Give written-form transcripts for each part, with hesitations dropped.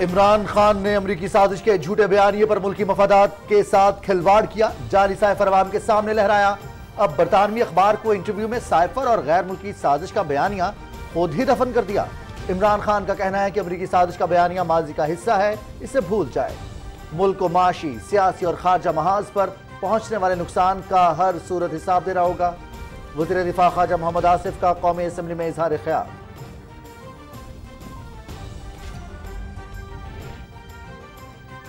عمران خان نے امریکی سازش کے جھوٹے بیانیے پر ملکی مفادات کے ساتھ کھلواڑ کیا، جعلی سائفر عوام کے سامنے لہرایا۔ اب برطانوی اخبار کو انٹرویو میں سائفر اور غیر ملکی سازش کا بیانیہ خود ہی دفن کر دیا۔ عمران خان کا کہنا ہے کہ امریکی سازش کا بیانیہ ماضی کا حصہ ہے، اسے بھول جائے۔ ملک کو معاشی، سیاسی اور خارجہ محاذ پر پہنچنے والے نقصان کا ہر صورت حساب دینا ہوگا۔ وزیر دفاع خواجہ محمد آصف کا قومی اسمبلی میں اظہار خیال۔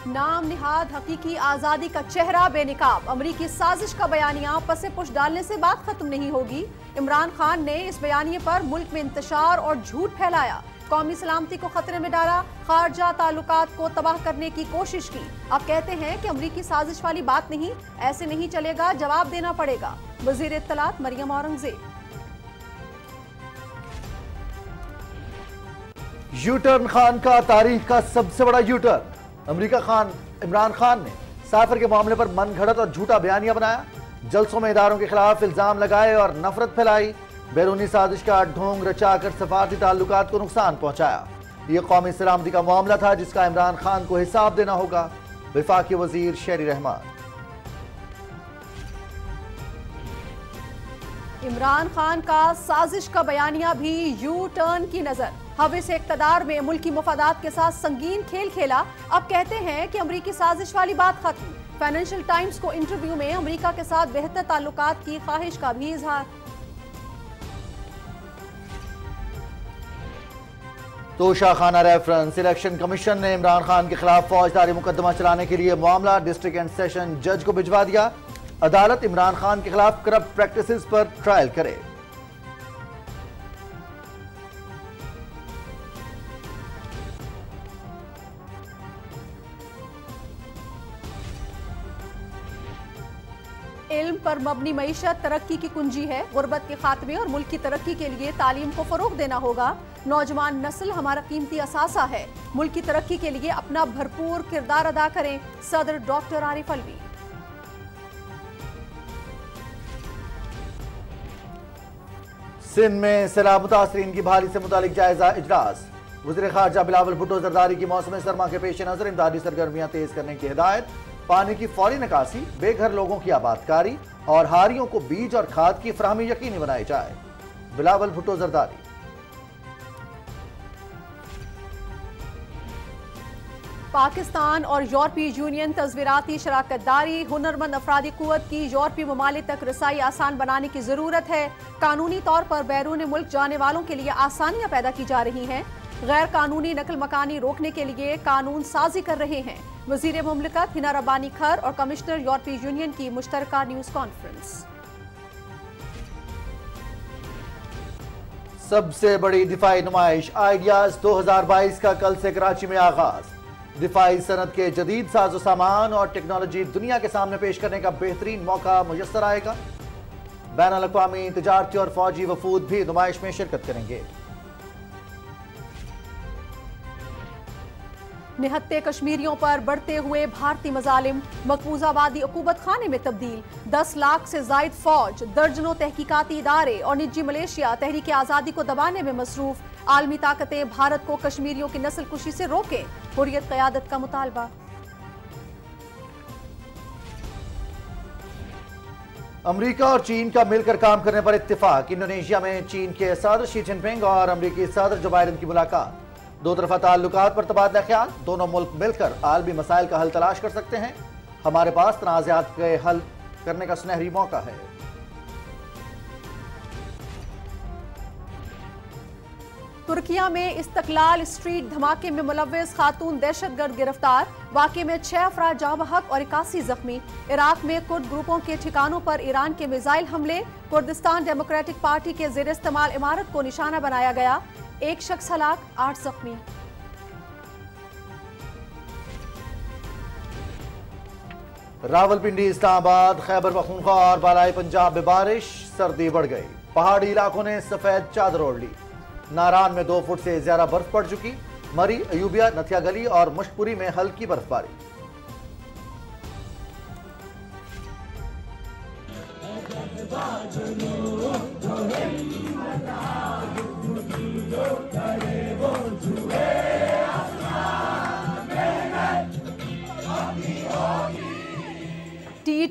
نام نہاد حقیقی آزادی کا چہرہ بے نقاب، امریکی سازش کا بیانیہ پس پش ڈالنے سے بات ختم نہیں ہوگی۔ عمران خان نے اس بیانیے پر ملک میں انتشار اور جھوٹ پھیلایا، قومی سلامتی کو خطرے میں ڈالا، خارجہ تعلقات کو تباہ کرنے کی کوشش کی۔ اب کہتے ہیں کہ امریکی سازش والی بات نہیں، ایسے نہیں چلے گا، جواب دینا پڑے گا۔ وزیر اطلاعات مریم اورنگزیب۔ یو ٹرن خان کا تاریخ کا سب سے بڑا یو ٹرن۔ عمران خان نے سائفر کے معاملے پر من گھڑت اور جھوٹا بیانیہ بنایا، جلسوں میں اداروں کے خلاف الزام لگائے اور نفرت پھیلائی، بیرونی سازش کا ڈھونگ رچا کر سفارتی تعلقات کو نقصان پہنچایا۔ یہ قومی سلامتی کا معاملہ تھا جس کا عمران خان کو حساب دینا ہوگا۔ وفاقی وزیر شہری رحمان۔ عمران خان کا سازش کا بیانیہ بھی یو ٹرن کی نظر، ہوس اقتدار میں ملکی مفادات کے ساتھ سنگین کھیل کھیلا، اب کہتے ہیں کہ امریکی سازش والی بات ختم۔ فائنینشل ٹائمز کو انٹرویو میں امریکہ کے ساتھ بہتر تعلقات کی خواہش کا بھی اظہار۔ توشہ خانہ ریفرنس، الیکشن کمیشن نے عمران خان کے خلاف فوجداری مقدمہ چلانے کے لیے معاملہ ڈسٹرکٹ اینڈ سیشن جج کو بھجوا دیا۔ عدالت عمران خان کے خلاف کرپٹ پریکٹسز پر ٹرائل کرے۔ علم پر مبنی معیشت ترقی کی کنجی ہے، غربت کے خاتمے اور ملک کی ترقی کے لیے تعلیم کو فروغ دینا ہوگا۔ نوجوان نسل ہمارا قیمتی اثاثہ ہے، ملک کی ترقی کے لیے اپنا بھرپور کردار ادا کریں، صدر ڈاکٹر عارف علوی۔ سندھ میں سیلاب متاثرین کی بحالی سے متعلق جائزہ اجلاس، وزیر خارجہ بلاول بھٹو زرداری کی موسم سرما کے پیش نظر امدادی سرگرمیاں تیز کرنے کی ہدایت، پانی کی فوری نکاسی، بے گھر لوگوں کی آباد کاری اور ہاریوں کو بیج اور کھاد کی فراہمی یقینی بنائی جائے، بلاول بھٹو زرداری۔ پاکستان اور یورپی یونین تصویراتی شراکت داری، ہنرمند افرادی قوت کی یورپی ممالک تک رسائی آسان بنانے کی ضرورت ہے، قانونی طور پر بیرون ملک جانے والوں کے لیے آسانیاں پیدا کی جا رہی ہیں، غیر قانونی نقل مکانی روکنے کے لیے قانون سازی کر رہے ہیں، وزیر مملکت ہنا ربانی کھر اور کمشنر یورپی یونین کی مشترکہ نیوز کانفرنس۔ سب سے بڑی دفاعی نمائش آئیڈیاز 2022 کا کل سے کراچی میں آغاز، دفاعی صنعت کے جدید ساز و سامان اور ٹیکنالوجی دنیا کے سامنے پیش کرنے کا بہترین موقع میسر آئے گا۔ بین الاقوامی تجارتی اور فوجی وفود بھی نمائش میں شرکت کریں گے۔ نہتے کشمیریوں پر بڑھتے ہوئے بھارتی مظالم، مقبوضہ آبادی عقوبت خانے میں تبدیل، 10 لاکھ سے زائد فوج، درجنوں تحقیقاتی ادارے اور نجی ملیشیا تحریک آزادی کو دبانے میں مصروف، عالمی طاقتیں بھارت کو کشمیریوں کی نسل کشی سے روکیں، حریت قیادت کا مطالبہ۔ امریکہ اور چین کا مل کر کام کرنے پر اتفاق، انڈونیشیا میں چین کے صدر شی جن پنگ اور امریکی صدر جو بائیڈن کی ملاقات، دو طرفہ تعلقات پر تبادلہ خیال، دونوں ملک مل کر عالمی مسائل کا حل تلاش کر سکتے ہیں، ہمارے پاس تنازعات کے حل کرنے کا سنہری موقع ہے۔ ترکیہ میں استقلال اسٹریٹ دھماکے میں ملوث خاتون دہشت گرد گرفتار، واقعے میں 6 افراد جاں بحق اور 81 زخمی۔ عراق میں کرد گروپوں کے ٹھکانوں پر ایران کے میزائل حملے، کردستان ڈیموکریٹک پارٹی کے زیر استعمال عمارت کو نشانہ بنایا گیا، 1 شخص ہلاک، 8 زخمی۔ راولپنڈی، اسلام آباد، خیبر پختونخوا اور بالائی پنجاب میں بارش، سردی بڑھ گئی، پہاڑی علاقوں نے سفید چادر اوڑھ لی، ناران میں 2 فٹ سے زیادہ برف پڑ چکی، مری، ایوبیہ، نتھیا گلی اور مشکپوری میں ہلکی برف باری۔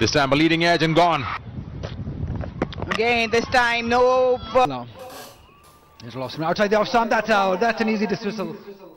This time a leading edge and gone. Again, this time no. He's lost him outside the offside. That's an easy dismissal.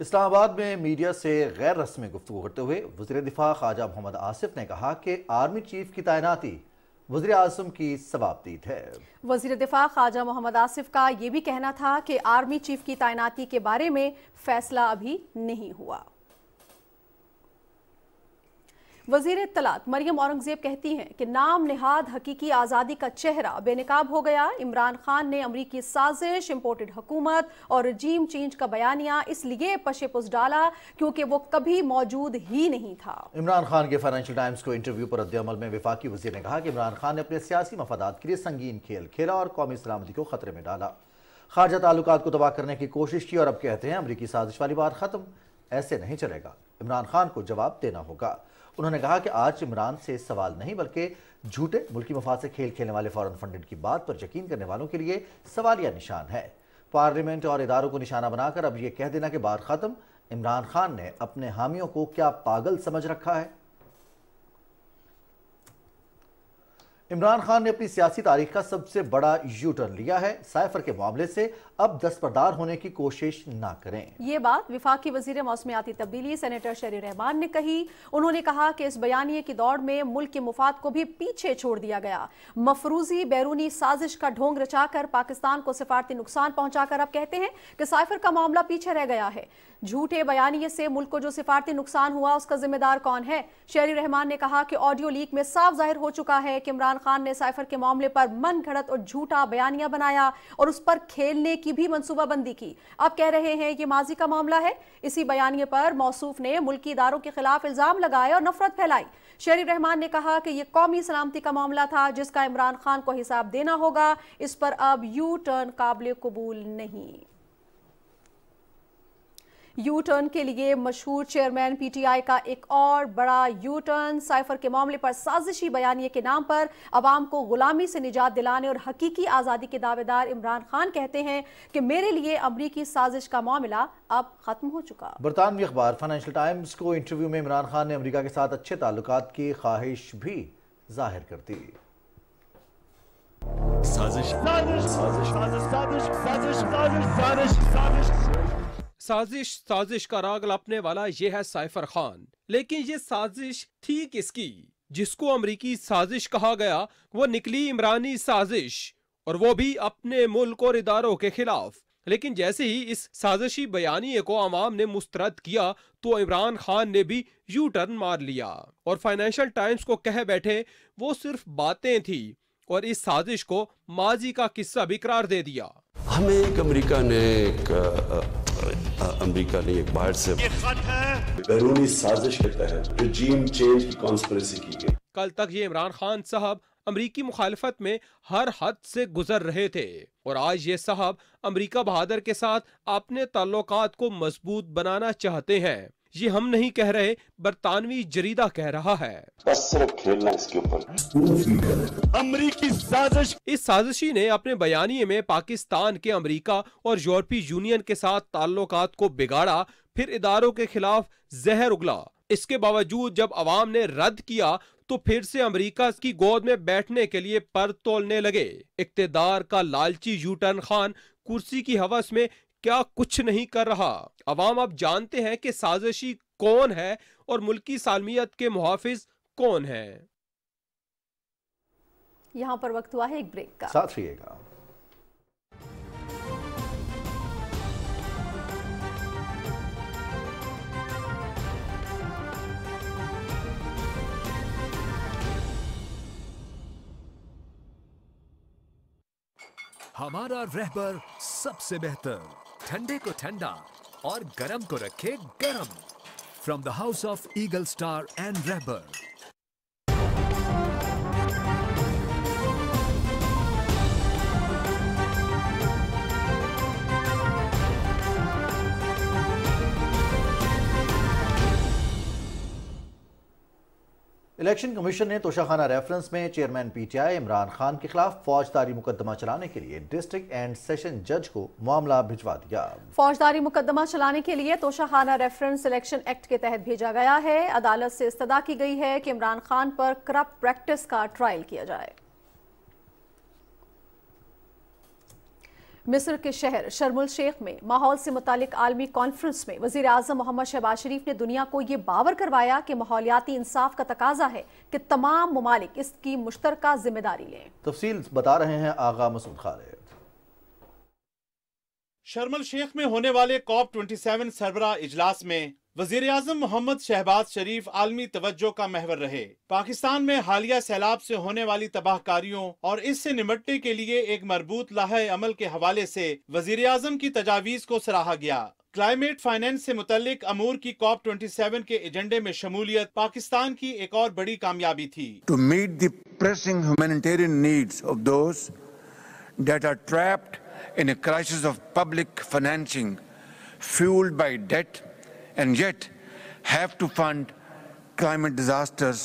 اسلام آباد میں میڈیا سے غیر رسمی گفتگو کرتے ہوئے وزیر دفاع خواجہ محمد آصف نے کہا کہ آرمی چیف کی تعیناتی وزیر اعظم کی ثوابدید ہے۔ وزیر دفاع خواجہ محمد آصف کا یہ بھی کہنا تھا کہ آرمی چیف کی تعیناتی کے بارے میں فیصلہ ابھی نہیں ہوا۔ وزیر اطلاعات مریم اورنگزیب کہتی ہیں کہ نام نہاد حقیقی آزادی کا چہرہ بے نقاب ہو گیا۔ عمران خان نے امریکی سازش، امپورٹڈ حکومت اور رجیم چینج کا بیانیہ اس لیے پشے پس ڈالا کیونکہ وہ کبھی موجود ہی نہیں تھا۔ عمران خان کے فائنینشل ٹائمز کو انٹرویو پر رد عمل میں وفاقی وزیر نے کہا کہ عمران خان نے اپنے سیاسی مفادات کے لیے سنگین کھیل کھیلا اور قومی سلامتی کو خطرے میں ڈالا، خارجہ تعلقات کو تباہ کرنے کی کوشش کی اور اب کہتے ہیں امریکی سازش والی بات ختم۔ ایسے نہیں چلے گا، عمران خان کو جواب دینا ہوگا۔ انہوں نے کہا کہ آج عمران سے سوال نہیں بلکہ جھوٹے ملکی مفاد سے کھیل کھیلنے والے فورن فنڈڈ کی بات پر یقین کرنے والوں کے لیے سوالیہ نشان ہے۔ پارلیمنٹ اور اداروں کو نشانہ بنا کر اب یہ کہہ دینا کہ بات ختم، عمران خان نے اپنے حامیوں کو کیا پاگل سمجھ رکھا ہے؟ عمران خان نے اپنی سیاسی تاریخ کا سب سے بڑا یو ٹرن لیا ہے، سائفر کے معاملے سے اب دستبردار ہونے کی کوشش نہ کریں۔ یہ بات وفاقی وزیر موسمیاتی تبدیلی سینیٹر شہری رحمان نے کہی۔ انہوں نے کہا کہ اس بیانیے کی دوڑ میں ملک کے مفاد کو بھی پیچھے چھوڑ دیا گیا۔ مفروضی بیرونی سازش کا ڈھونگ رچا کر پاکستان کو سفارتی نقصان پہنچا کر اب کہتے ہیں کہ سائفر کا معاملہ پیچھے رہ گیا ہے۔ جھوٹے بیانیے سے ملک کو جو سفارتی نقصان ہوا اس کا ذمہ دار کون ہے؟ شہری رحمان نے کہا کہ آڈیو لیک میں صاف ظاہر ہو چکا ہے کہ عمران خان نے سائفر کے معاملے پر من گھڑت اور جھوٹا بیانیہ بنایا اور اس پر کھیلنے کی بھی منصوبہ بندی کی۔ اب کہہ رہے ہیں یہ ماضی کا معاملہ ہے۔ اسی بیانیے پر موصوف نے ملکی اداروں کے خلاف الزام لگائے اور نفرت پھیلائی۔ شہری رحمان نے کہا کہ یہ قومی سلامتی کا معاملہ تھا جس کا عمران خان کو حساب دینا ہوگا، اس پر اب یو ٹرن قابل قبول نہیں۔ یو ٹرن کے لیے مشہور چیئرمین پی ٹی آئی کا ایک اور بڑا یو ٹرن، سائفر کے معاملے پر سازشی بیانیے کے نام پر عوام کو غلامی سے نجات دلانے اور حقیقی آزادی کے دعوے دار عمران خان کہتے ہیں کہ میرے لیے امریکی سازش کا معاملہ اب ختم ہو چکا۔ برطانوی اخبار فائنینشل ٹائمز کو انٹرویو میں عمران خان نے امریکہ کے ساتھ اچھے تعلقات کی خواہش بھی ظاہر کر دی۔ سازش کا راگ لپنے والا یہ ہے سائفر خان، لیکن یہ سازش تھی کس کی؟ جس کو امریکی سازش کہا گیا وہ نکلی عمرانی سازش، اور وہ بھی اپنے ملک اور اداروں کے خلاف۔ لیکن جیسے ہی اس سازشی بیانیے کو عوام نے مسترد کیا تو عمران خان نے بھی یو ٹرن مار لیا اور فائنینشل ٹائمز کو کہہ بیٹھے وہ صرف باتیں تھی، اور اس سازش کو ماضی کا قصہ بھی قرار دے دیا۔ ہمیں ایک امریکہ نے ایک باہر سے بیرونی سازش کے تحت رجیم چینج کی کانسپریسی کی گئی۔ کل تک یہ عمران خان صاحب امریکی مخالفت میں ہر حد سے گزر رہے تھے، اور آج یہ صاحب امریکہ بہادر کے ساتھ اپنے تعلقات کو مضبوط بنانا چاہتے ہیں۔ یہ ہم نہیں کہہ رہے، برطانوی جریدہ کہہ رہا ہے۔ بس صرف کھیلنا اس کے اوپر۔ امریکی سازش۔ اس سازشی نے اپنے بیانیے میں پاکستان کے امریکہ اور یورپی یونین کے ساتھ تعلقات کو بگاڑا، پھر اداروں کے خلاف زہر اگلا۔ اس کے باوجود جب عوام نے رد کیا تو پھر سے امریکہ کی گود میں بیٹھنے کے لیے پر تولنے لگے۔ اقتدار کا لالچی یو ٹرن خان کرسی کی ہوس میں کیا کچھ نہیں کر رہا۔ عوام اب جانتے ہیں کہ سازشی کون ہے اور ملکی سالمیت کے محافظ کون ہیں۔ یہاں پر وقت ہوا ہے ایک بریک کا، ساتھ رہیے گا۔ ہمارا رہبر سب سے بہتر، ٹھنڈے کو ٹھنڈا اور گرم کو رکھے گرم۔ From the house of Eagle Star and رہبر۔ الیکشن کمیشن نے توشاخانہ ریفرنس میں chairman P T I Imran Khan کے خلاف فوجداری مقدمہ چلانے کے لیے ڈسٹرکٹ اینڈ سیشن جج کو معاملہ بھجوا دیا۔ فوجداری مقدمہ چلانے کے لیے توشاخانہ ریفرنس الیکشن ایکٹ کے تحت بھیجا گیا ہے۔ عدالت سے استدعا کی گئی ہے کہ عمران خان پر کرپٹ پریکٹس کا ٹرائل کیا جائے۔ مصر کے شہر شرم الشیخ میں ماحول سے متعلق عالمی کانفرنس میں وزیر اعظم محمد شہباز شریف نے دنیا کو یہ باور کروایا کہ ماحولیاتی انصاف کا تقاضا ہے کہ تمام ممالک اس کی مشترکہ ذمہ داری لیں۔ تفصیل بتا رہے ہیں آغا مسعود خالد۔ شرم الشیخ میں ہونے والے COP 27 سربراہ اجلاس میں وزیر اعظم محمد شہباز شریف عالمی توجہ کا محور رہے۔ پاکستان میں حالیہ سیلاب سے ہونے والی تباہ کاریوں اور اس سے نمٹنے کے لیے ایک مربوط لائحہ عمل کے حوالے سے وزیر اعظم کی تجاویز کو سراہا گیا۔ کلائمیٹ فائنینس سے متعلق امور کی COP 27 کے ایجنڈے میں شمولیت پاکستان کی ایک اور بڑی کامیابی تھی۔ To meet the pressing humanitarian needs of those that are trapped in a crisis of public financing fueled by debt and yet have to fund climate disasters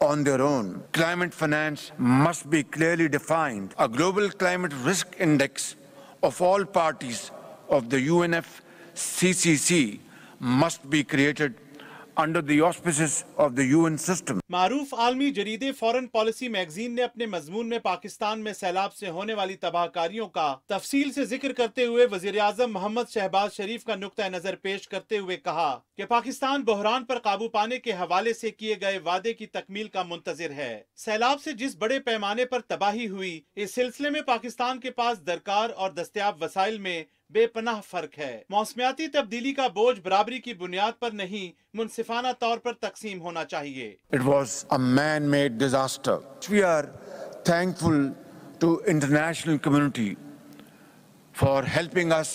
on their own. Climate finance must be clearly defined. A global climate risk index of all parties of the UNFCCC must be created under the auspices of the UN system. معروف عالمی جریدے foreign policy magazine نے اپنے مضمون میں پاکستان میں سیلاب سے ہونے والی تباہ کاریوں کا تفصیل سے ذکر کرتے ہوئے وزیر اعظم محمد شہباز شریف کا نقطہ نظر پیش کرتے ہوئے کہا کہ پاکستان بحران پر قابو پانے کے حوالے سے کیے گئے وعدے کی تکمیل کا منتظر ہے۔ سیلاب سے جس بڑے پیمانے پر تباہی ہوئی، اس سلسلے میں پاکستان کے پاس درکار اور دستیاب وسائل میں بے پناہ فرق ہے۔ موسمیاتی تبدیلی کا بوجھ برابری کی بنیاد پر نہیں، منصفانہ طور پر تقسیم ہونا چاہیے۔ It was a man-made disaster. We are thankful to international community for helping us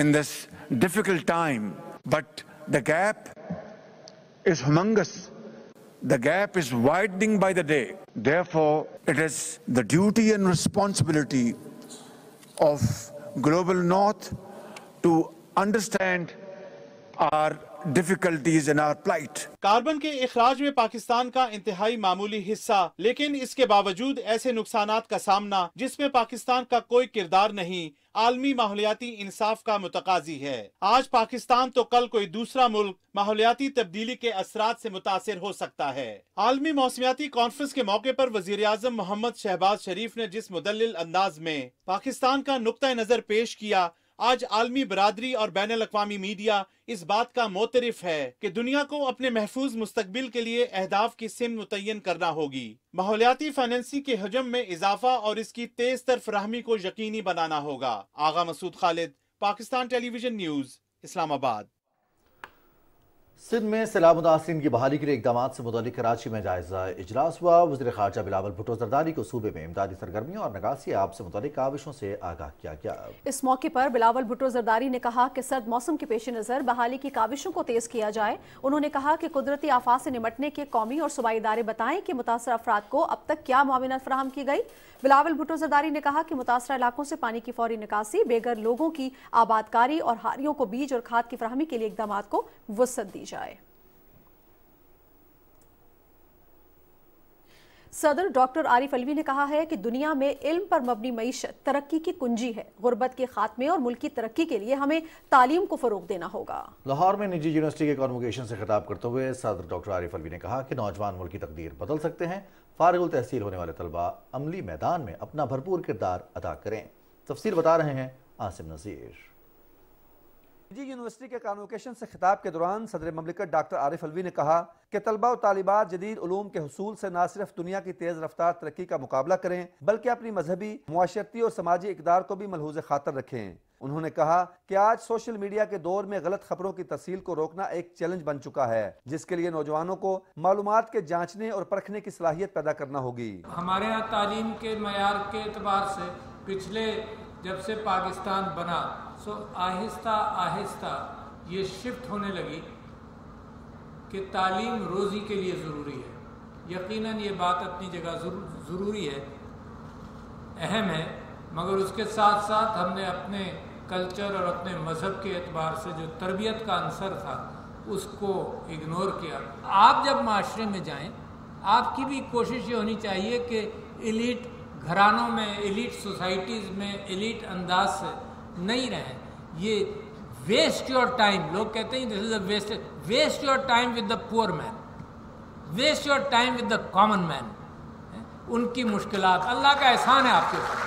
in this difficult time. But the gap is humongous. The gap is widening by the day. Therefore, it is the duty and responsibility of Global North to understand our difficulties and our plight. Carbon کے اخراج میں پاکستان کا انتہائی معمولی حصہ، لیکن اس کے باوجود ایسے نقصانات کا سامنا جس میں پاکستان کا کوئی کردار نہیں، عالمی ماحولیاتی انصاف کا متقاضی ہے۔ آج پاکستان تو کل کوئی دوسرا ملک ماحولیاتی تبدیلی کے اثرات سے متاثر ہو سکتا ہے۔ عالمی موسمیاتی کانفرنس کے موقع پر وزیر اعظم محمد شہباز شریف نے جس مدلل انداز میں پاکستان کا نقطہ نظر پیش کیا، آج عالمی برادری اور بین الاقوامی میڈیا اس بات کا معترف ہے کہ دنیا کو اپنے محفوظ مستقبل کے لیے اہداف کی سمت متعین کرنا ہوگی۔ ماحولیاتی فائنینسی کے حجم میں اضافہ اور اس کی تیز تر فراہمی کو یقینی بنانا ہوگا۔ آغا مسعود خالد، پاکستان ٹیلی ویژن نیوز، اسلام آباد۔ سندھ میں سیلاب متاثرین کی بحالی کے لیے اقدامات سے متعلق کراچی میں جائزہ اجلاس ہوا۔ وزیر خارجہ بلاول بھٹو زرداری کو صوبے میں امدادی سرگرمیوں اور نکاسی آب سے متعلق کاوشوں سے آگاہ کیا گیا۔ اس موقع پر بلاول بھٹو زرداری نے کہا کہ سرد موسم کے پیش نظر بحالی کی کاوشوں کو تیز کیا جائے۔ انہوں نے کہا کہ قدرتی آفات سے نمٹنے کے قومی اور صوبائی ادارے بتائیں کہ متاثرہ افراد کو اب تک کیا معاونت فراہم کی گئی۔ بلاول بھٹو زرداری نے کہا کہ متاثرہ علاقوں سے پانی کی فوری نکاسی، بے گھر لوگوں کی آباد کاری اور ہاریوں کو بیج اور کھاد کی فراہمی کے لیے اقدامات کو وسعت دی جائے۔ صدر ڈاکٹر عارف علوی نے کہا ہے کہ دنیا میں علم پر مبنی معیشت ترقی کی کنجی ہے۔ غربت کے خاتمے اور ملکی ترقی کے لیے ہمیں تعلیم کو فروغ دینا ہوگا۔ لاہور میں نجی یونیورسٹی کے کانوکیشن سے خطاب کرتے ہوئے صدر ڈاکٹر عارف علوی نے کہا کہ نوجوان ملک کی تقدیر بدل سکتے ہیں۔ فارغ التحصیل ہونے والے طلباء عملی میدان میں اپنا بھرپور کردار ادا کریں۔ تفصیل بتا رہے ہیں عاصم نذیر۔ نجی یونیورسٹی کے کانوکیشن سے خطاب کے دوران صدر مملکت ڈاکٹر عارف علوی نے کہا کہ طلباء و طالبات جدید علوم کے حصول سے نہ صرف دنیا کی تیز رفتار ترقی کا مقابلہ کریں بلکہ اپنی مذہبی، معاشرتی اور سماجی اقدار کو بھی ملحوظ خاطر رکھیں۔ انہوں نے کہا کہ آج سوشل میڈیا کے دور میں غلط خبروں کی ترسیل کو روکنا ایک چیلنج بن چکا ہے، جس کے لیے نوجوانوں کو معلومات کے جانچنے اور پرکھنے کی صلاحیت پیدا کرنا ہوگی۔ ہمارے ہاں تعلیم کے معیار کے اعتبار سے پچھلے جب سے پاکستان بنا آہستہ آہستہ یہ شفٹ ہونے لگی کہ تعلیم روزی کے لیے ضروری ہے۔ یقیناً یہ بات اپنی جگہ ضروری ہے، اہم ہے، مگر اس کے ساتھ ساتھ ہم نے اپنے کلچر اور اپنے مذہب کے اعتبار سے جو تربیت کا عنصر تھا اس کو اگنور کیا۔ آپ جب معاشرے میں جائیں، آپ کی بھی کوشش یہ ہونی چاہیے کہ ایلیٹ گھرانوں میں، ایلیٹ سوسائٹیز میں ایلیٹ انداز سے نہیں رہیں۔ یہ ویسٹ یور ٹائم، لوگ کہتے ہیں this is a waste your time with the poor man, waste your time with the common man. ان کی مشکلات، اللہ کا احسان ہے آپ کے اوپر،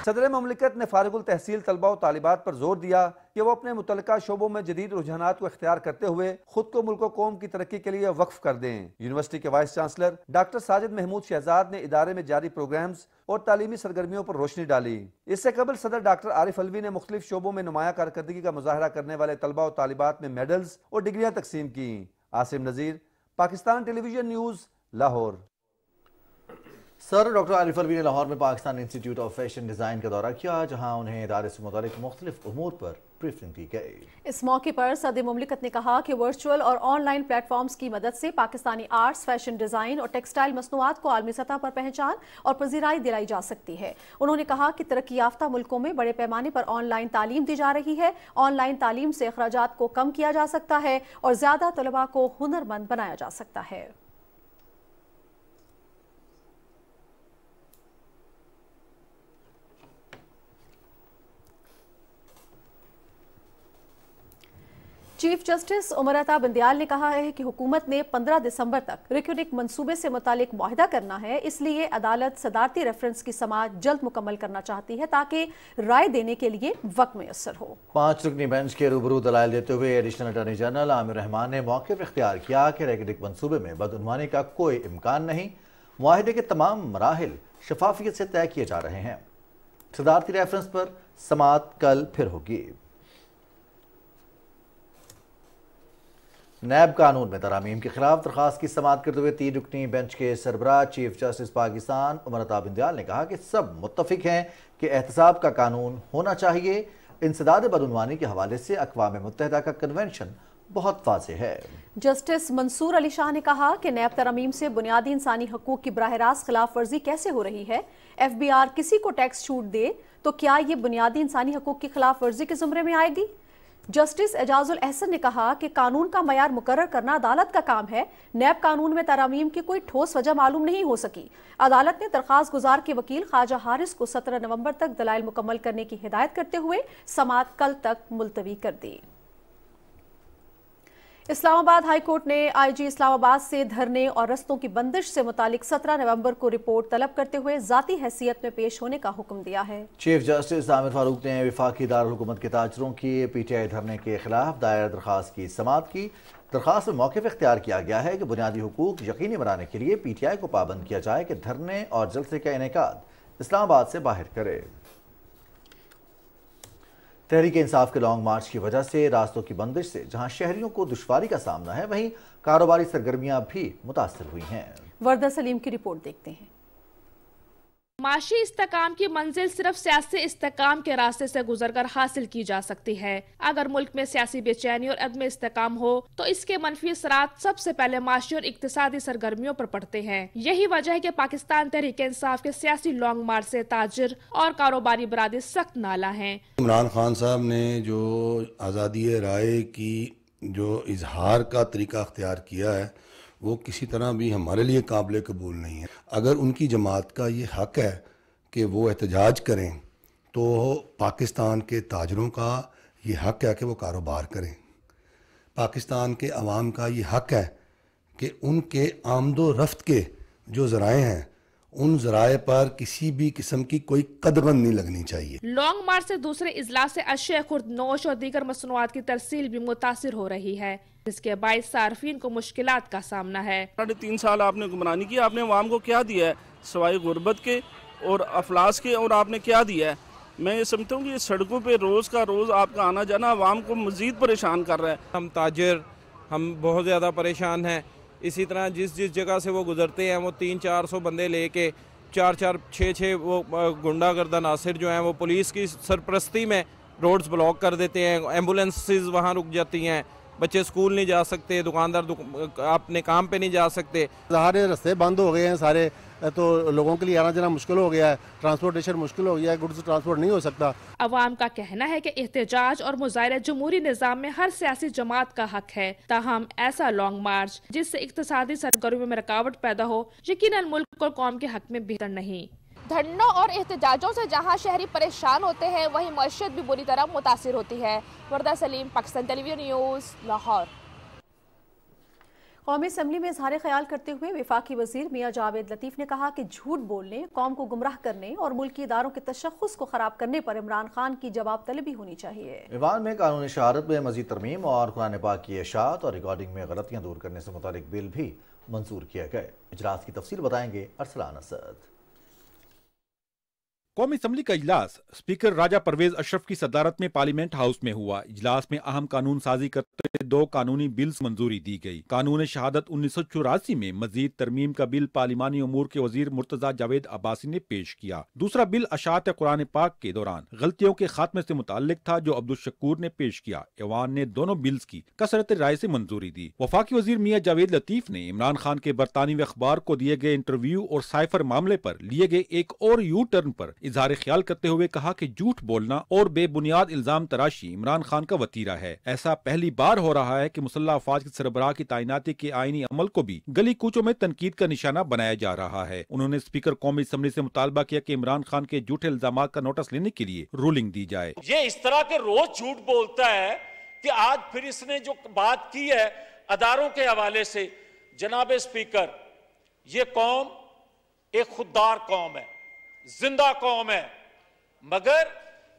صدر مملکت نے فارغ التحصیل طلبہ و طالبات پر زور دیا کہ وہ اپنے متعلقہ شعبوں میں جدید رجحانات کو اختیار کرتے ہوئے خود کو ملک و قوم کی ترقی کے لیے وقف کر دیں۔ یونیورسٹی کے vice chancellor doctor Sajid Mahmood Shahzad نے ادارے میں جاری پروگرامز اور تعلیمی سرگرمیوں پر روشنی ڈالی۔ اس سے قبل صدر ڈاکٹر عارف الوی نے مختلف شعبوں میں نمایاں کارکردگی کا مظاہرہ کرنے والے طلبہ و طالبات میں میڈلز اور ڈگریاں تقسیم کیں۔ Asim Nazir, Pakistan television news, Lahore. Sir doctor Arif Alvi نے لاہور میں پاکستان انسٹی ٹیوٹ آف فیشن ڈیزائن کا دورہ کیا، جہاں انہیں ادارے سے متعلق مختلف امور پر بریفنگ دی گئی۔ اس موقع پر صدر مملکت نے کہا کہ ورچوئل اور آن لائن پلیٹ فارمز کی مدد سے پاکستانی آرٹس، فیشن ڈیزائن اور ٹیکسٹائل مصنوعات کو عالمی سطح پر پہچان اور پذیرائی دلائی جا سکتی ہے۔ انہوں نے کہا کہ ترقی یافتہ ملکوں میں بڑے پیمانے پر آن لائن تعلیم دی جا رہی ہے۔ آن لائن تعلیم سے اخراجات کو کم کیا جا سکتا ہے اور زیادہ طلباء کو ہنرمند بنایا جا سکتا ہے۔ چیف جسٹس عمر عطا بندیال نے کہا ہے کہ حکومت نے 15 دسمبر تک ریکوڈک منصوبے سے متعلق معاہدہ کرنا ہے، اس لیے عدالت صدارتی ریفرنس کی سماعت جلد مکمل کرنا چاہتی ہے تاکہ رائے دینے کے لیے وقت میسر ہو۔ 5 رکنی بینچ کے روبرو دلائل دیتے ہوئے ایڈیشنل اٹارنی جنرل عامر رحمان نے موقف اختیار کیا کہ ریکوڈک منصوبے میں بدعنوانی کا کوئی امکان نہیں، معاہدے کے تمام مراحل شفافیت سے طے کیے جا رہے ہیں۔ صدارتی ریفرنس پر سماعت کل پھر ہوگی۔ نیب قانون میں ترامیم کے خلاف درخواست کی سماعت کرتے ہوئے 3 رکنی بینچ کے سربراہ چیف جسٹس پاکستان عمر عطا بندیال نے کہا کہ سب متفق ہیں کہ احتساب کا قانون ہونا چاہیے۔ انسداد بدعنوانی کے حوالے سے اقوام متحدہ کا کنونشن بہت واضح ہے۔ جسٹس منصور علی شاہ نے کہا کہ نیب ترامیم سے بنیادی انسانی حقوق کی براہ راست خلاف ورزی کیسے ہو رہی ہے؟ FBR کسی کو ٹیکس چھوٹ دے تو کیا یہ بنیادی انسانی حقوق کی خلاف ورزی کے زمرے میں آئے گی؟ جسٹس اعجاز الاحسن نے کہا کہ قانون کا معیار مقرر کرنا عدالت کا کام ہے۔ نیب قانون میں ترامیم کی کوئی ٹھوس وجہ معلوم نہیں ہو سکی۔ عدالت نے درخواست گزار کے وکیل خواجہ حارث کو 17 نومبر تک دلائل مکمل کرنے کی ہدایت کرتے ہوئے سماعت کل تک ملتوی کر دی۔ اسلام آباد ہائی کورٹ نے IG اسلام آباد سے دھرنے اور رستوں کی بندش سے متعلق 17 نومبر کو رپورٹ طلب کرتے ہوئے ذاتی حیثیت میں پیش ہونے کا حکم دیا ہے۔ چیف جسٹس عامر فاروق نے وفاقی دارالحکومت کے تاجروں کی PTI دھرنے کے خلاف دائر درخواست کی سماعت کی۔ درخواست میں موقف اختیار کیا گیا ہے کہ بنیادی حقوق یقینی بنانے کے لیے PTI کو پابند کیا جائے کہ دھرنے اور جلسے کا انعقاد اسلام آباد سے باہر کرے۔ تحریک انصاف کے لانگ مارچ کی وجہ سے راستوں کی بندش سے جہاں شہریوں کو دشواری کا سامنا ہے، وہیں کاروباری سرگرمیاں بھی متاثر ہوئی ہیں۔ وردہ سلیم کی رپورٹ دیکھتے ہیں۔ معاشی استحکام کی منزل صرف سیاسی استحکام کے راستے سے گزر کر حاصل کی جا سکتی ہے۔ اگر ملک میں سیاسی بے چینی اور عدم استحکام ہو تو اس کے منفی اثرات سب سے پہلے معاشی اور اقتصادی سرگرمیوں پر پڑتے ہیں۔ یہی وجہ ہے کہ پاکستان تحریک انصاف کے سیاسی لانگ مارچ سے تاجر اور کاروباری برادری سخت نالاں ہیں۔ عمران خان صاحب نے جو آزادی رائے کی جو اظہار کا طریقہ اختیار کیا ہے وہ کسی طرح بھی ہمارے لیے قابل قبول نہیں ہے۔ اگر ان کی جماعت کا یہ حق ہے کہ وہ احتجاج کریں تو پاکستان کے تاجروں کا یہ حق ہے کہ وہ کاروبار کریں۔ پاکستان کے عوام کا یہ حق ہے کہ ان کے آمد و رفت کے جو ذرائع ہیں ان ذرائع پر کسی بھی قسم کی کوئی قدغن نہیں لگنی چاہیے۔ لانگ مارچ سے دوسرے اجلاس سے اشیاء خرد نوش اور دیگر مصنوعات کی ترسیل بھی متاثر ہو رہی ہے، جس کے باعث صارفین کو مشکلات کا سامنا ہے۔ 3.5 سال آپ نے حکمرانی کی، آپ نے عوام کو کیا دیا ہے سوائے غربت کے اور افلاس کے، اور آپ نے کیا دیا ہے؟ میں یہ سمجھتا ہوں کہ یہ سڑکوں پہ روز کا روز آپ کا آنا جانا عوام کو مزید پریشان کر رہا ہے۔ ہم تاجر ہم بہت زیادہ پریشان ہیں۔ اسی طرح جس جگہ سے وہ گزرتے ہیں وہ 300-400 بندے لے کے 4-4-6 وہ گنڈا گردہ عناصر جو ہیں وہ پولیس کی سرپرستی میں روڈز بلاک کر دیتے ہیں، ایمبولینسز وہاں رک جاتی ہیں، بچے سکول نہیں جا سکتے، دکاندار اپنے کام پہ نہیں جا سکتے۔ سارے رستے بند ہو گئے ہیں سارے، تو لوگوں کے لیے آنا جانا مشکل ہو گیا ہے، ٹرانسپورٹیشن مشکل ہو گیا ہے، گڈز ٹرانسپورٹ نہیں ہو سکتا۔ عوام کا کہنا ہے کہ احتجاج اور مظاہرے جمہوری نظام میں ہر سیاسی جماعت کا حق ہے، تاہم ایسا لانگ مارچ جس سے اقتصادی سرگرمیوں میں رکاوٹ پیدا ہو یقیناً ملک اور قوم کے حق میں بہتر نہیں۔ دھرنوں اور احتجاجوں سے جہاں شہری پریشان ہوتے ہیں وہیں معیشت بھی بری طرح متاثر ہوتی ہے۔ وردہ سلیم، Pakistan television news, Lahore. قومی اسمبلی میں اظہار خیال کرتے ہوئے وفاقی وزیر میاں جاوید لطیف نے کہا کہ جھوٹ بولنے، قوم کو گمراہ کرنے اور ملکی اداروں کے تشخص کو خراب کرنے پر عمران خان کی جواب طلبی ہونی چاہیے۔ ایوان میں قانون شہادت میں مزید ترمیم اور قرآن پاک کی اشاعت اور ریکارڈنگ میں غلطیاں دور کرنے سے متعلق بل بھی منظور کیے گئے۔ اجلاس کی تفصیل بتائیں گے ارسلان اسد۔ قومی اسمبلی کا اجلاس اسپیکر راجہ پرویز اشرف کی صدارت میں پارلیمنٹ ہاؤس میں ہوا۔ اجلاس میں اہم قانون سازی کرتے ہوئے 2 قانونی بلز منظوری دی گئی۔ قانون شہادت 1984 میں مزید ترمیم کا بل پارلیمانی امور کے وزیر مرتضی جاوید عباسی نے پیش کیا۔ دوسرا بل اشاعت قرآن پاک کے دوران غلطیوں کے خاتمے سے متعلق تھا، جو عبدالشکور نے پیش کیا۔ ایوان نے دونوں بلز کی کثرت رائے سے منظوری دی۔ وفاقی وزیر میاں جاوید لطیف نے عمران خان کے برطانوی اخبار کو دیے گئے انٹرویو اور سائفر معاملے پر لیے گئے ایک اور یو ٹرن پر اظہار خیال کرتے ہوئے کہا کہ جھوٹ بولنا اور بے بنیاد الزام تراشی عمران خان کا وتیرہ ہے۔ ایسا پہلی بار ہو رہا ہے کہ مسلح افواج کے سربراہ کی تعیناتی کے آئینی عمل کو بھی گلی کوچوں میں تنقید کا نشانہ بنایا جا رہا ہے۔ انہوں نے اسپیکر قومی اسمبلی سے مطالبہ کیا کہ عمران خان کے جھوٹے الزامات کا نوٹس لینے کے لیے رولنگ دی جائے۔ یہ اس طرح کے روز جھوٹ بولتا ہے کہ آج پھر اس نے جو بات کی ہے اداروں کے حوالے سے، جناب اسپیکر، یہ قوم ایک خوددار قوم ہے، زندہ قوم ہے، مگر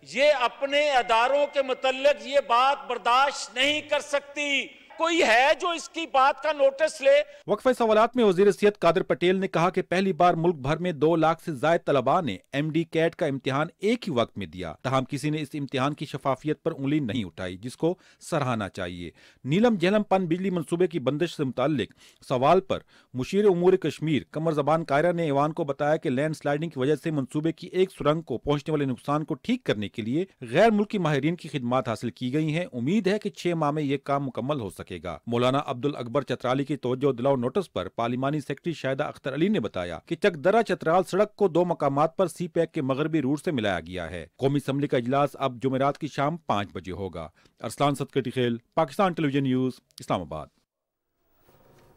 یہ اپنے اداروں کے متعلق یہ بات برداشت نہیں کر سکتی۔ کوئی ہے جو اس کی بات کا نوٹس لے؟ وقفہ سوالات میں وزیر صحت قادر پٹیل نے کہا کہ پہلی بار ملک بھر میں 2 لاکھ سے زائد طلباء نے MD کیٹ کا امتحان ایک ہی وقت میں دیا، تاہم کسی نے اس امتحان کی شفافیت پر انگلی نہیں اٹھائی، جس کو سراہنا چاہیے۔ نیلم جہلم پن بجلی منصوبے کی بندش سے متعلق سوال پر مشیر امور کشمیر قمر زبان قائرہ نے ایوان کو بتایا کہ لینڈ سلائیڈنگ کی وجہ سے منصوبے کی ایک سرنگ کو پہنچنے والے نقصان کو ٹھیک کرنے کے لیے غیر ملکی ماہرین کی خدمات حاصل کی گئی ہیں۔ امید ہے کہ 6 ماہ میں یہ کام مکمل ہو سکے گا۔ مولانا عبدالاکبر چترالی کی توجہ دلاؤ نوٹس پر پارلیمانی سیکرٹری شاہدہ اختر علی نے بتایا کہ چک درہ چترال سڑک کو 2 مقامات پر سی پیک کے مغربی روٹ سے ملایا گیا ہے۔ قومی اسمبلی کا اجلاس اب جمعرات کی شام 5 بجے ہوگا۔ Arsalan صدقٹی Khel, Pakistan television news, اسلام آباد۔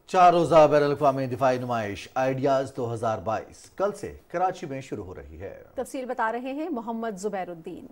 4 روزہ بین الاقوامی دفاعی نمائش آئیڈیاز 2022 کل سے کراچی میں شروع ہو رہی ہے۔ تفصیل بتا رہے ہیں Muhammad Zubair Uddin.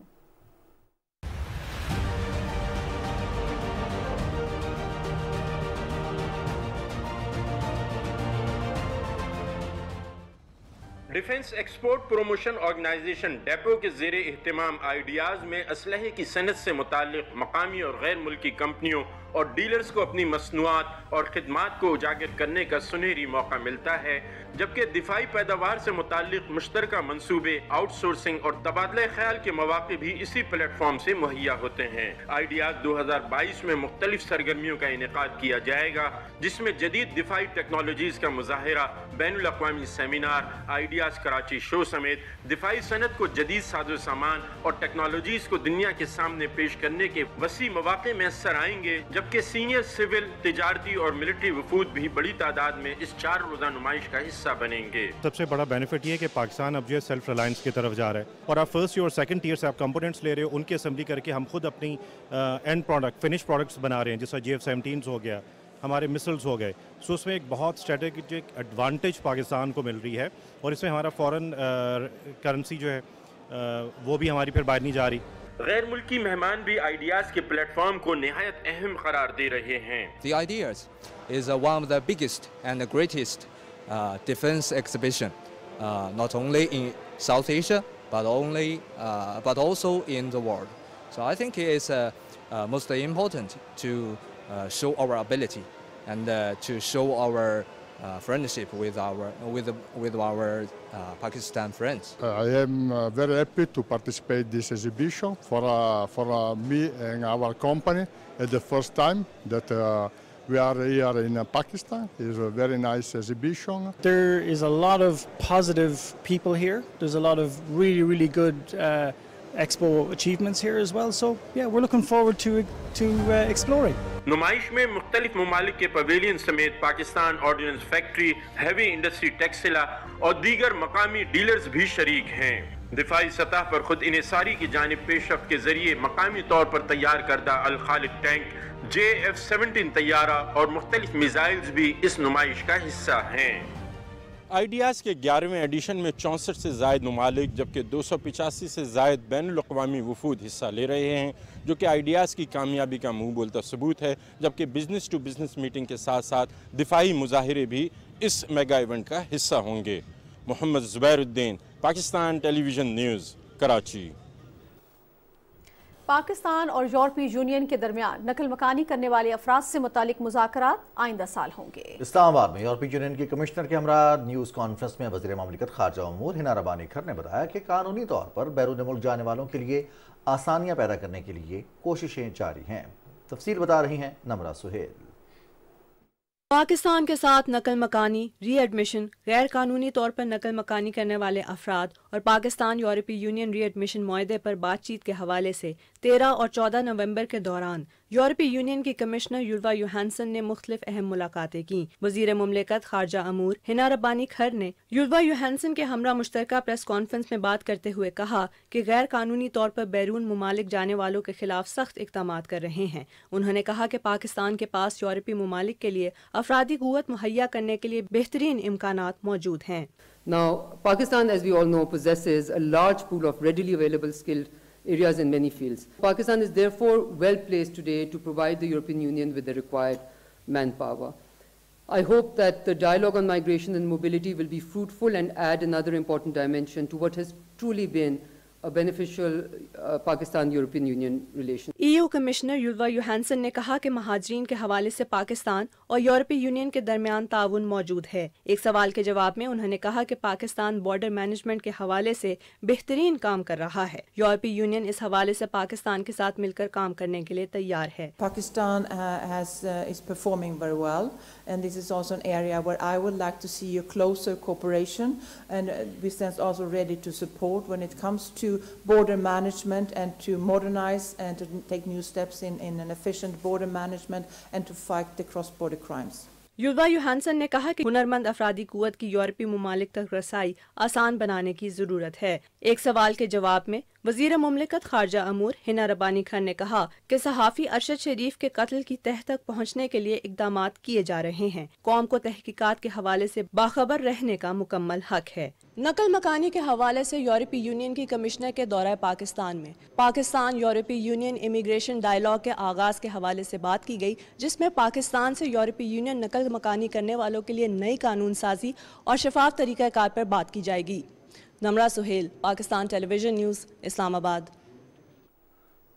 Defence export promotion organisation depot کے زیر اہتمام آئیڈیاز میں اسلحے کی صنعت سے متعلق مقامی اور غیر ملکی کمپنیوں اور ڈیلرز کو اپنی مصنوعات اور خدمات کو اجاگر کرنے کا سنہری موقع ملتا ہے، جبکہ دفاعی پیداوار سے متعلق مشترکہ منصوبے، آؤٹ سورسنگ اور تبادلہ خیال کے مواقع بھی اسی پلیٹ فارم سے مہیا ہوتے ہیں۔ آئیڈیاز 2022 میں مختلف سرگرمیوں کا انعقاد کیا جائے گا، جس میں جدید دفاعی ٹیکنالوجیز کا مظاہرہ، بین الاقوامی سیمینار، آئیڈیاز کراچی شو سمیت دفاعی صنعت کو جدید ساز و سامان اور ٹیکنالوجیز کو دنیا کے سامنے پیش کرنے کے وسیع مواقع میسر آئیں گے، جبکہ سینئر سول، تجارتی اور ملٹری وفود بھی بڑی تعداد میں اس 4 روزہ نمائش کا حصہ بنیں گے۔ سب سے بڑا بینیفٹ یہ ہے کہ پاکستان اب جو ہے سیلف ریلائنس کی طرف جا رہا ہے، اور آپ فرسٹ اور سیکنڈ ٹیئر سے آپ کمپوننٹس لے رہے ہو، ان کی اسمبلی کر کے ہم خود اپنی اینڈ پروڈکٹ فنش پروڈکٹس بنا رہے ہیں، جیسا GF-17 ہو گیا، ہمارے مسلز ہو گئے۔ سو اس میں ایک بہت اسٹریٹجک ایڈوانٹیج پاکستان کو مل رہی ہے، اور اس میں ہمارا فورن کرنسی جو ہے وہ بھی ہماری پھر باہر نہیں جا رہی۔ غیر ملکی مہمان بھی آئیڈیاز کے پلیٹ فارم کو نہایت اہم قرار دے رہے ہیں۔ The Ideas is one of the biggest and the greatest defense exhibition, not only in South Asia, but also in the world. So I think it is most important to show our ability and to show our friendship with our Pakistan friends. I am very happy to participate in this exhibition for me and our company. It's the first time that we are here in Pakistan. It's a very nice exhibition. There is a lot of positive people here. There's a lot of really good expo achievements here as well. So yeah, we're looking forward to exploring. نمائش میں مختلف ممالک کے pavilion سمیت Pakistan ordnance factory, heavy industry Taxila اور دیگر مقامی dealers بھی شریک ہیں۔ دفاعی سطح پر خود انحصاری کی جانب پیش رفت کے ذریعے مقامی طور پر تیار کردہ الخالق ٹینک، JF-17 طیارہ اور مختلف میزائلز بھی اس نمائش کا حصہ ہیں۔ آئیڈیاز کے 11ویں ایڈیشن میں 64 سے زائد ممالک جبکہ 285 سے زائد بین الاقوامی وفود حصہ لے رہے ہیں، جو کہ آئیڈیاز کی کامیابی کا منہ بولتا ثبوت ہے، جبکہ بزنس ٹو بزنس میٹنگ کے ساتھ ساتھ دفاعی مظاہرے بھی اس میگا ایونٹ کا حصہ ہوں گے۔ محمد زبیر الدین، Pakistan television news, Karachi. Pakistan اور یورپی یونین کے درمیان نقل مکانی کرنے والے افراد سے متعلق مذاکرات آئندہ سال ہوں گے۔ اسلام آباد میں یورپی یونین کے کمشنر کے ہمراہ نیوز کانفرنس میں وزیر مملکت خارجہ امور ہنا ربانی کھر نے بتایا کہ قانونی طور پر بیرون ملک جانے والوں کے لیے آسانیاں پیدا کرنے کے لیے کوششیں جاری ہیں۔ تفصیل بتا رہی ہیں نمرہ سہیل۔ پاکستان کے ساتھ نقل مکانی، ری ایڈمیشن، غیر قانونی طور پر نقل مکانی کرنے والے افراد اور پاکستان یورپی یونین ری ایڈمیشن معاہدے پر بات چیت کے حوالے سے 13 اور 14 نومبر کے دوران یورپی یونین کی کمشنر یلوا یوہانسن نے مختلف اہم ملاقاتیں کی۔ وزیر مملکت خارجہ امور ہنا ربانی کھر نے یلوا یوہانسن کے ہمراہ مشترکہ پریس کانفرنس میں بات کرتے ہوئے کہا کہ غیر قانونی طور پر بیرون ممالک جانے والوں کے خلاف سخت اقدامات کر رہے ہیں۔ انہوں نے کہا کہ پاکستان کے پاس یورپی ممالک کے لیے افرادی قوت مہیا کرنے کے لیے بہترین امکانات موجود ہیں۔ Now, Pakistan, as we all know, possesses a large pool of readily available skilled areas in many fields. Pakistan is therefore well placed today to provide the European Union with the required manpower. I hope that the dialogue on migration and mobility will be fruitful and add another important dimension to what has truly been a beneficial Pakistan-European Union relation. EU commissioner Ylva Johansson نے کہا کہ مہاجرین کے حوالے سے پاکستان اور یورپی union کے درمیان تعاون موجود ہے۔ ایک سوال کے جواب میں انہوں نے کہا کہ پاکستان بارڈر مینجمنٹ کے حوالے سے بہترین کام کر رہا ہے۔ یورپی یونین اس حوالے سے پاکستان کے ساتھ مل کر کام کرنے کے لیے تیار ہے۔ Pakistan is performing very well, and this is also an area where I would like to see a closer cooperation, and we stand also ready to support when it comes to border management and to modernize and to take new steps in an efficient border management and to fight the cross-border crimes. یلوا Johansson نے کہا کہ ہنرمند افرادی قوت کی یورپی ممالک تک رسائی آسان بنانے کی ضرورت ہے۔ ایک سوال کے جواب میں وزیر مملکت خارجہ امور ہنا ربانی کھر نے کہا کہ صحافی ارشد شریف کے قتل کی تہ تک پہنچنے کے لیے اقدامات کیے جا رہے ہیں۔ قوم کو تحقیقات کے حوالے سے باخبر رہنے کا مکمل حق ہے۔ نقل مکانی کے حوالے سے یورپی یونین کی کمشنر کے دورہ پاکستان میں پاکستان یورپی یونین امیگریشن ڈائیلاگ کے آغاز کے حوالے سے بات کی گئی، جس میں پاکستان سے یورپی یونین نقل مکانی کرنے والوں کے لیے نئی قانون سازی اور شفاف طریقہ کار پر بات کی جائے گی۔ نمرہ Sohail, Pakistan television news, اسلام آباد۔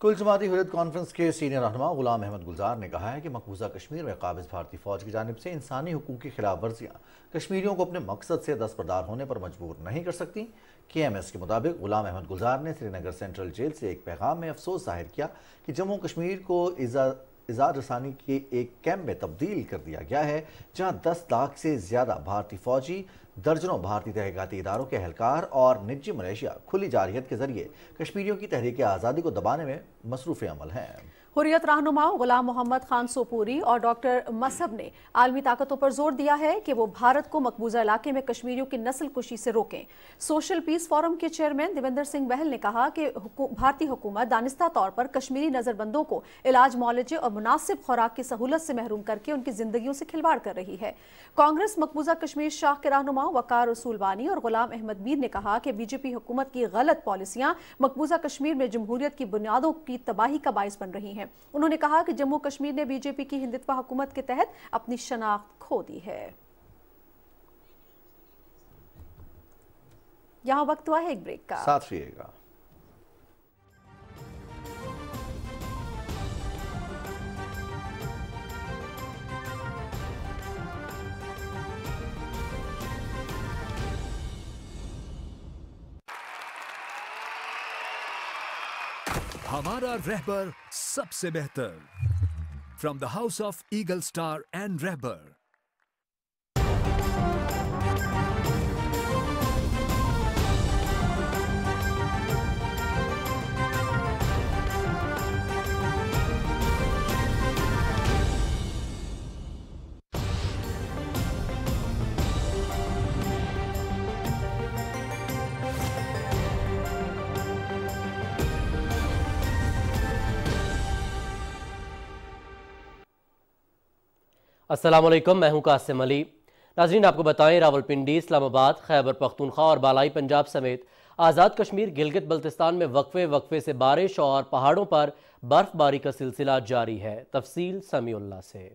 کل جماعتی حریت کانفرنس کے سینئر رہنما غلام احمد گلزار نے کہا ہے کہ مقبوضہ کشمیر میں قابض بھارتی فوج کی جانب سے انسانی حقوق کی خلاف ورزیاں کشمیریوں کو اپنے مقصد سے دستبردار ہونے پر مجبور نہیں کر سکتی۔ KMS کے مطابق غلام احمد گلزار نے سری نگر سینٹرل جیل سے ایک پیغام میں افسوس ظاہر کیا کہ جموں کشمیر کو اعزاز رسانی کے ایک کیمپ میں تبدیل کر دیا گیا ہے، جہاں 10 لاکھ سے زیادہ بھارتی فوجی، درجنوں بھارتی تحقیقاتی اداروں کے اہلکار اور نجی ملیشیا کھلی جارحیت کے ذریعے کشمیریوں کی تحریک آزادی کو دبانے میں مصروف عمل ہیں۔ حریت رہنما غلام محمد خان سوپوری اور ڈاکٹر مصعب نے عالمی طاقتوں پر زور دیا ہے کہ وہ بھارت کو مقبوضہ علاقے میں کشمیریوں کی نسل کشی سے روکیں۔ سوشل پیس فورم کے چیئرمین دیویندر سنگھ بہل نے کہا کہ بھارتی حکومت دانستہ طور پر کشمیری نظر بندوں کو علاج، معالجے اور مناسب خوراک کی سہولت سے محروم کر کے ان کی زندگیوں سے کھلواڑ کر رہی ہے۔ کانگریس مقبوضہ کشمیر شاخ کے رہنما وقار رسول بانی اور غلام احمد میر نے کہا کہ BJP حکومت کی غلط پالیسیاں مقبوضہ کشمیر میں جمہوریت کی بنیادوں کی تباہی کا باعث بن رہی ہیں۔ انہوں نے کہا کہ جموں کشمیر نے BJP کی ہندتوا حکومت کے تحت اپنی شناخت کھو دی ہے۔ یہاں وقت ہوا ہے ایک بریک کا، ساتھ رہیے گا۔ ہمارا رہبر سب سے بہتر، from the house of Eagle Star and Rahbar. السلام علیکم، میں ہوں قاسم علی۔ ناظرین آپ کو بتائیں راولپنڈی، اسلام آباد، خیبر پختونخوا اور بالائی پنجاب سمیت آزاد کشمیر گلگت بلتستان میں وقفے سے بارش اور پہاڑوں پر برف باری کا سلسلہ جاری ہے۔ تفصیل سمیع اللہ سے۔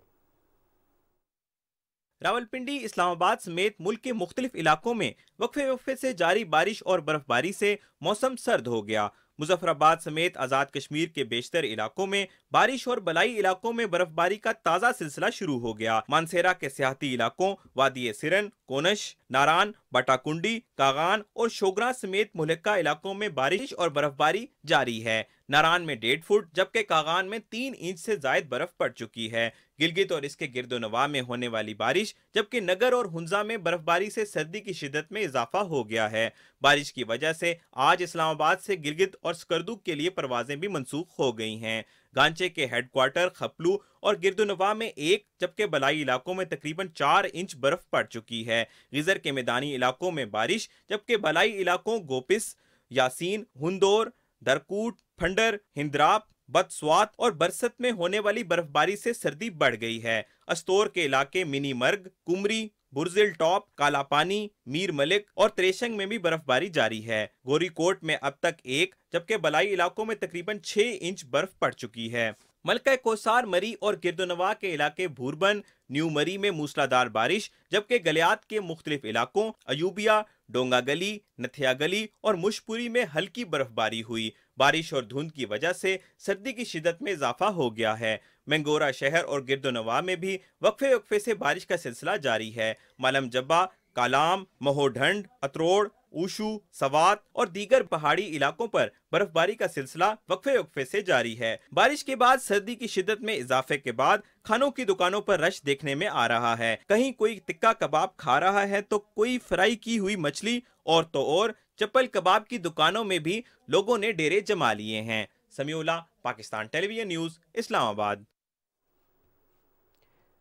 راولپنڈی، اسلام آباد سمیت ملک کے مختلف علاقوں میں وقفے سے جاری بارش اور برف باری سے موسم سرد ہو گیا۔ مظفر آباد سمیت آزاد کشمیر کے بیشتر علاقوں میں بارش اور بلائی علاقوں میں برف باری کا تازہ سلسلہ شروع ہو گیا۔ مانسہرہ کے سیاحتی علاقوں وادی سرن، کونش، ناران، بٹا کنڈی، کاغان اور شوگراں سمیت مہلکہ علاقوں میں بارش اور برف باری جاری ہے۔ ناران میں 1.5 فٹ جبکہ کاغان میں 3 انچ سے زائد برف پڑ چکی ہے۔ گلگت اور اس کے گرد و نواح میں ہونے والی بارش جبکہ نگر اور ہنزا میں برف باری سے سردی کی شدت میں اضافہ ہو گیا ہے۔ بارش کی وجہ سے آج اسلام آباد سے گلگت اور سکردو کے لیے پروازیں بھی منسوخ ہو گئی ہیں۔ گانچے کے ہیڈ کوارٹر خپلو اور گرد و نواح میں 1 جبکہ بلائی علاقوں میں تقریباً 4 انچ برف پڑ چکی ہے۔ غزر کے میدانی علاقوں میں بارش جبکہ بلائی علاقوں گوپس، یاسین، ہندور، درکوٹ، پھنڈر، ہندراپ، بدسوات اور برست میں ہونے والی برف باری سے سردی بڑھ گئی ہے۔ استور کے علاقے منی مرگ، کمری، برزل ٹاپ، کالا پانی، میر ملک اور تریشنگ میں بھی برف باری جاری ہے۔ گوری کوٹ میں اب تک 1 جبکہ بلائی علاقوں میں تقریباً 6 انچ برف پڑ چکی ہے۔ ملکہ کوسار مری اور گرد و نواح کے علاقے بھوربن، نیو مری میں موسلادھار بارش جبکہ گلیات کے مختلف علاقوں ایوبیہ، ڈونگا گلی، نتھیا گلی اور مشپوری میں ہلکی برف باری ہوئی۔ بارش اور دھند کی وجہ سے سردی کی شدت میں اضافہ ہو گیا ہے۔ منگورا شہر اور گرد و نواح میں بھی وقفے سے بارش کا سلسلہ جاری ہے۔ مالم جبہ، کالام، مہو ڈھنڈ، اتروڑ، اوشو، سوات اور دیگر پہاڑی علاقوں پر برف باری کا سلسلہ وقفے سے جاری ہے۔ بارش کے بعد سردی کی شدت میں اضافے کے بعد کھانوں کی دکانوں پر رش دیکھنے میں آ رہا ہے۔ کہیں کوئی ٹکا کباب کھا رہا ہے تو کوئی فرائی کی ہوئی مچھلی اور چپل کباب کی دکانوں میں بھی لوگوں نے ڈیرے جما لیے ہیں۔ سمیع اللہ، پاکستان ٹیلی ویژن نیوز، اسلام آباد۔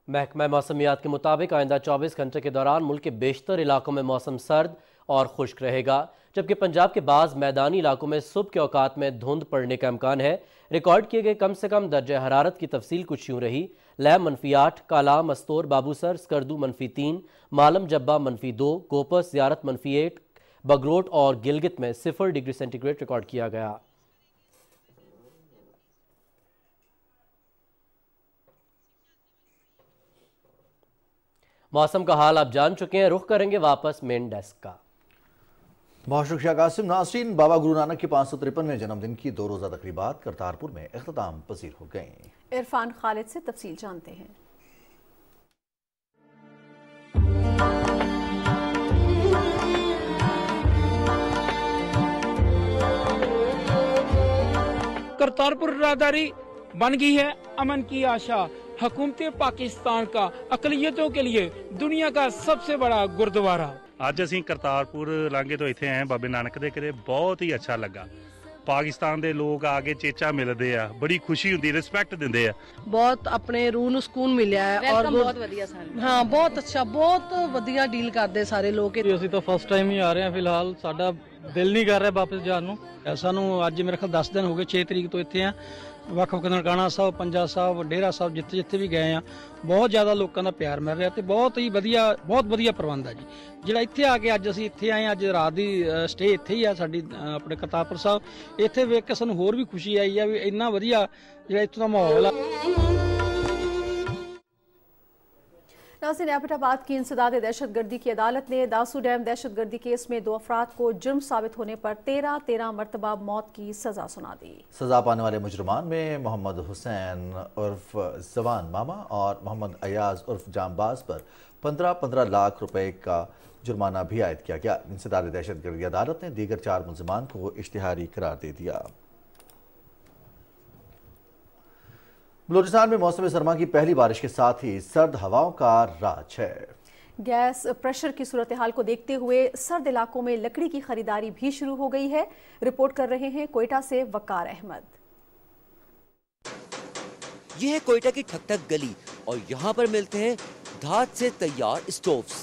محکمہ موسمیات کے مطابق آئندہ 24 گھنٹے کے دوران ملک کے بیشتر علاقوں میں موسم سرد اور خشک رہے گا، جبکہ پنجاب کے بعض میدانی علاقوں میں صبح کے اوقات میں دھند پڑنے کا امکان ہے۔ ریکارڈ کیے گئے کم سے کم درجہ حرارت کی تفصیل کچھ یوں رہی: لیم -8، کالام، استور، بابوسر، سکردو -3، مالم جبہ -2، گوپس زیارت -8، بگروٹ اور گلگت میں 0 ڈگری سینٹی گریڈ ریکارڈ کیا گیا۔ موسم کا حال آپ جان چکے ہیں، رخ کریں گے واپس مین ڈیسک کا۔ بہت شکریہ قاسم۔ ناظرین، بابا گرو نانک کی 553ویں جنم دن کی 2 روزہ تقریبات کرتارپور میں اختتام پذیر ہو گئیں۔ عرفان خالد سے تفصیل جانتے ہیں۔ کرتارپور راہداری بن گئی ہے امن کی آشا۔ حکومت پاکستان کا اقلیتوں کے لیے دنیا کا سب سے بڑا گردوارہ۔ ਅੱਜ ਅਸੀਂ ਕਰਤਾਰਪੁਰ ਲਾਂਘੇ ਤੋਂ ਇੱਥੇ ਆਏ ਬਾਬੇ ਨਾਨਕ ਦੇ ਘਰੇ, ਬਹੁਤ ਹੀ ਅੱਛਾ ਲੱਗਾ। ਪਾਕਿਸਤਾਨ ਦੇ ਲੋਕ ਆ ਕੇ ਚੇਚਾ ਮਿਲਦੇ ਆ, ਬੜੀ ਖੁਸ਼ੀ ਹੁੰਦੀ, ਰਿਸਪੈਕਟ ਦਿੰਦੇ ਆ। ਬਹੁਤ ਆਪਣੇ ਰੂਹ ਨੂੰ ਸਕੂਨ ਮਿਲਿਆ ਹੈ ਔਰ ਬਹੁਤ ਵਧੀਆ ਸਾਰੇ। ਹਾਂ ਬਹੁਤ ਅੱਛਾ, ਬਹੁਤ ਵਧੀਆ ਡੀਲ ਕਰਦੇ ਸਾਰੇ ਲੋਕ। ਅਸੀਂ ਤਾਂ ਫਸਟ ਟਾਈਮ ਹੀ ਆ ਰਹੇ ਹਾਂ ਫਿਲਹਾਲ, ਸਾਡਾ ਦਿਲ ਨਹੀਂ ਕਰ ਰਿਹਾ ਵਾਪਸ ਜਾਣ ਨੂੰ। ਸਾਨੂੰ ਅੱਜ ਮੇਰੇ ਖਿਆਲ 10 ਦਿਨ ਹੋ ਗਏ, 6 ਤਰੀਕ ਤੋਂ ਇੱਥੇ ਆ। ਵੱਖ-ਵੱਖ ਨਨਕਾਣਾ ਸਾਹਿਬ, ਪੰਜਾ ਸਾਹਿਬ, ਡੇਰਾ ਸਾਹਿਬ, ਜਿੱਥੇ ਵੀ ਗਏ ਆ ਬਹੁਤ ਜ਼ਿਆਦਾ ਲੋਕਾਂ ਦਾ ਪਿਆਰ ਮਿਲ ਰਿਹਾ ਤੇ ਬਹੁਤ ਵਧੀਆ ਪ੍ਰਬੰਧ ਆ ਜੀ। ਜਿਹੜਾ ਇੱਥੇ ਆ ਕੇ ਅੱਜ ਅਸੀਂ ਇੱਥੇ ਆਏ, ਅੱਜ ਰਾਤ ਦੀ ਸਟੇ ਇੱਥੇ ਹੀ ਆ ਸਾਡੀ ਆਪਣੇ ਕਰਤਾਰਪੁਰ ਸਾਹਿਬ। ਇੱਥੇ ਵੇਖ ਕੇ ਸਾਨੂੰ ਹੋਰ ਵੀ ਖੁਸ਼ੀ ਆਈ ਆ ਵੀ ਇੰਨਾ ਵਧੀਆ ਜਿਹੜਾ ਇੱਥੋਂ ਦਾ ਮਾਹੌਲ ਆ। ناظرین، ایبٹ آباد کی انسداد دہشت گردی کی عدالت نے داسو ڈیم دہشت گردی کیس میں 2 افراد کو جرم ثابت ہونے پر 13 مرتبہ موت کی سزا سنا دی۔ سزا پانے والے مجرمان میں محمد حسین عرف زوان ماما اور محمد ایاز عرف جامباز پر 15 لاکھ روپے کا جرمانہ بھی عائد کیا گیا۔ انسداد دہشت گردی عدالت نے دیگر 4 ملزمان کو اشتہاری قرار دے دیا۔ بلوچستان میں موسم سرما کی پہلی بارش کے ساتھ ہی سرد ہواؤں کا راج ہے۔ گیس پریشر کی صورتحال کو دیکھتے ہوئے سرد علاقوں میں لکڑی کی خریداری بھی شروع ہو گئی ہے۔ رپورٹ کر رہے ہیں کوئٹہ سے وقار احمد۔ یہ ہے کوئٹہ کی ٹھک ٹھک گلی اور یہاں پر ملتے ہیں دھات سے تیار اسٹووز۔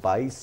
$22